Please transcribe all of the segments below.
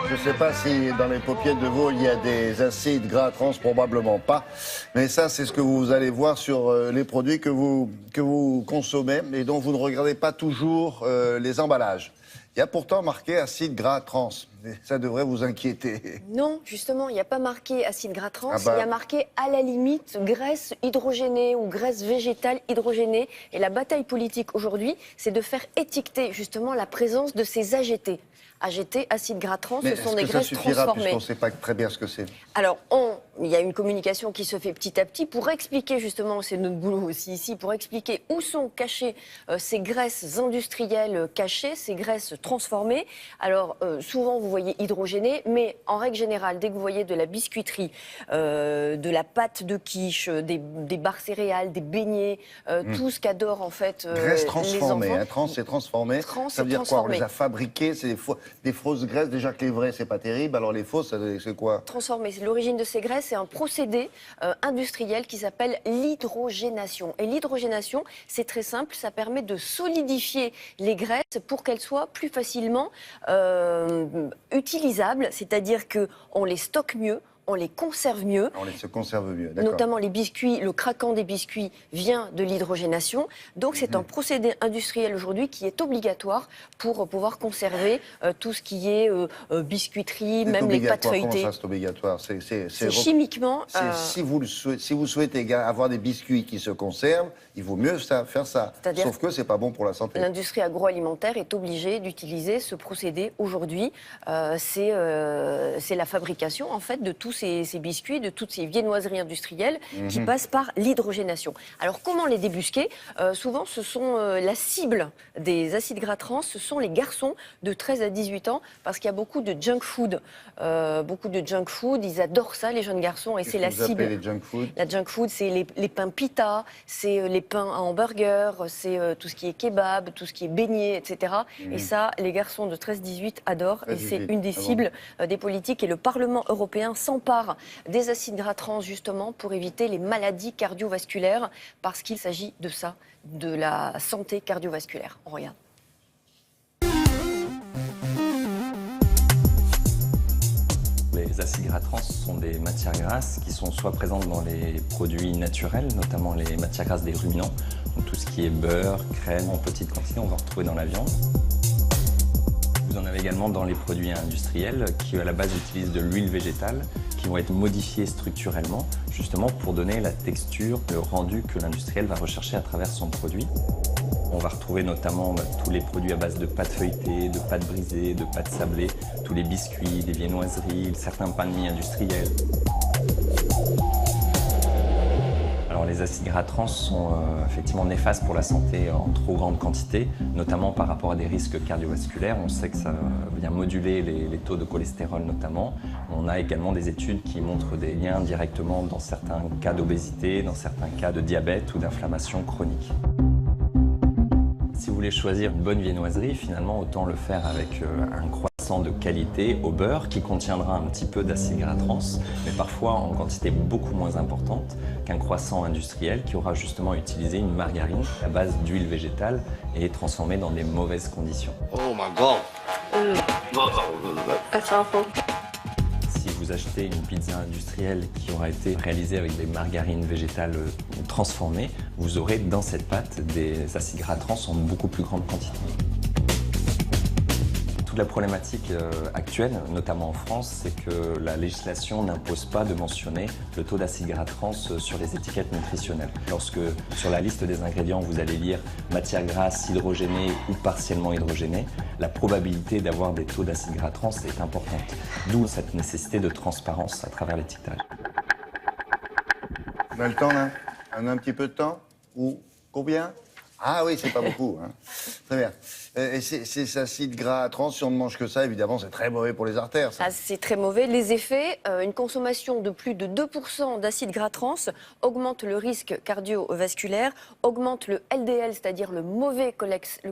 Je ne sais pas si dans les paupiètes de veau, il y a des acides gras trans, probablement pas. Mais ça, c'est ce que vous allez voir sur les produits que vous consommez et dont vous ne regardez pas toujours les emballages. Il y a pourtant marqué acide gras trans. Et ça devrait vous inquiéter. Non, justement, il n'y a pas marqué acide gras trans, Ah bah. il y a marqué à la limite graisse hydrogénée ou graisse végétale hydrogénée. Et la bataille politique aujourd'hui, c'est de faire étiqueter justement la présence de ces AGT. AGT, acide gras trans, Mais ce sont des graisses ça suffira transformées. puisqu'on ne sait pas très bien ce que c'est. Alors, il y a une communication qui se fait petit à petit pour expliquer justement, c'est notre boulot aussi ici, pour expliquer où sont cachées ces graisses industrielles cachées, ces graisses transformées. Alors, souvent vous voyez hydrogénées, mais en règle générale, dès que vous voyez de la biscuiterie, de la pâte de quiche, des barres céréales, des beignets, tout ce qu'adorent en fait Graisse les transformée, enfants. hein, trans c'est transformé. Trans, Ça veut c'est dire quoi? On transformé. les a fabriquées, c'est des fausses graisses. Déjà que les vraies, c'est pas terrible. Alors les fausses, c'est quoi? Transformées. L'origine de ces graisses, c'est un procédé industriel qui s'appelle l'hydrogénation. Et l'hydrogénation, c'est très simple, ça permet de solidifier les graisses pour qu'elles soient plus facilement utilisables, c'est-à-dire qu'on les stocke mieux, on les conserve mieux. On les se conserve mieux, d'accord. Notamment les biscuits, le craquant des biscuits vient de l'hydrogénation. Donc c'est un procédé industriel aujourd'hui qui est obligatoire pour pouvoir conserver tout ce qui est biscuiterie, même les pâtes feuilletées. Comment ça, c'est obligatoire? C'est chimiquement... Si vous souhaitez avoir des biscuits qui se conservent, il vaut mieux faire ça. Sauf que c'est pas bon pour la santé. L'industrie agroalimentaire est obligée d'utiliser ce procédé aujourd'hui. C'est la fabrication en fait de tous ces biscuits, de toutes ces viennoiseries industrielles qui passent par l'hydrogénation. Alors comment les débusquer? Souvent ce sont la cible des acides gras trans, ce sont les garçons de 13 à 18 ans parce qu'il y a beaucoup de junk food. Ils adorent ça les jeunes garçons et c'est la cible. Les junk food? La junk food, c'est les pains pita, c'est les pains à hamburger, c'est tout ce qui est kebab, tout ce qui est beignet, etc. Et ça, les garçons de 13-18 adorent et c'est une des cibles des politiques et le Parlement européen s'empare des acides gras trans justement pour éviter les maladies cardiovasculaires parce qu'il s'agit de ça, de la santé cardiovasculaire. On regarde. Les acides gras trans sont des matières grasses qui sont soit présentes dans les produits naturels, notamment les matières grasses des ruminants, donc tout ce qui est beurre, crème en petite quantité, on va retrouver dans la viande. Vous en avez également dans les produits industriels qui à la base utilisent de l'huile végétale, qui vont être modifiés structurellement, justement pour donner la texture, le rendu que l'industriel va rechercher à travers son produit. On va retrouver notamment tous les produits à base de pâtes feuilletées, de pâtes brisées, de pâtes sablées, tous les biscuits, les viennoiseries, certains pains de mie industriels. Alors les acides gras trans sont effectivement néfastes pour la santé en trop grande quantité, notamment par rapport à des risques cardiovasculaires. On sait que ça vient moduler les taux de cholestérol notamment. On a également des études qui montrent des liens directement dans certains cas d'obésité, dans certains cas de diabète ou d'inflammation chronique. Si vous voulez choisir une bonne viennoiserie, finalement, autant le faire avec un croissant de qualité au beurre qui contiendra un petit peu d'acide gras trans, mais parfois en quantité beaucoup moins importante qu'un croissant industriel qui aura justement utilisé une margarine à base d'huile végétale et transformée dans des mauvaises conditions. Oh my God! That's awful. Si vous achetez une pizza industrielle qui aura été réalisée avec des margarines végétales transformées, vous aurez dans cette pâte des acides gras trans en beaucoup plus grande quantité. Toute la problématique actuelle, notamment en France, c'est que la législation n'impose pas de mentionner le taux d'acide gras trans sur les étiquettes nutritionnelles. Lorsque sur la liste des ingrédients, vous allez lire matière grasse hydrogénée ou partiellement hydrogénée, la probabilité d'avoir des taux d'acide gras trans est importante. D'où cette nécessité de transparence à travers l'étiquetage. On a le temps là? On a un petit peu de temps? Ou combien? Ah oui, c'est pas beaucoup. Hein. Très bien. Et ces acides gras trans, si on ne mange que ça, évidemment, c'est très mauvais pour les artères. Ça. Ah, c'est très mauvais. Les effets, une consommation de plus de 2% d'acides gras trans augmente le risque cardiovasculaire, augmente le LDL, c'est-à-dire le mauvais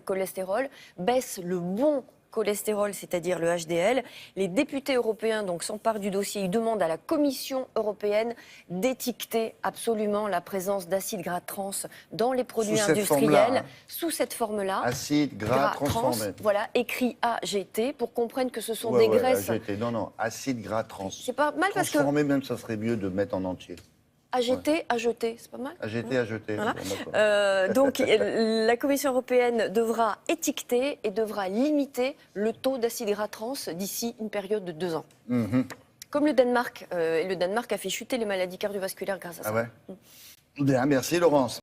cholestérol, baisse le bon cholestérol, c'est-à-dire le HDL. Les députés européens donc s'emparent du dossier. Ils demandent à la Commission européenne d'étiqueter absolument la présence d'acides gras trans dans les produits Sous cette industriels forme-là, hein. sous cette forme-là. Acide gras transformé. Voilà, écrit AGT pour comprendre que ce sont Ouais, des graisses. AGT. Non, acide gras trans. C'est pas mal parce que Transformé, même, ça serait mieux de mettre en entier. AGT, à jeter, c'est pas mal. AGT, à jeter. Voilà. Bon, d'accord. Donc la Commission européenne devra étiqueter et devra limiter le taux d'acide gras trans d'ici une période de 2 ans. Comme le Danemark. Et le Danemark a fait chuter les maladies cardiovasculaires grâce à ça. Ah ouais. Bien, merci Laurence.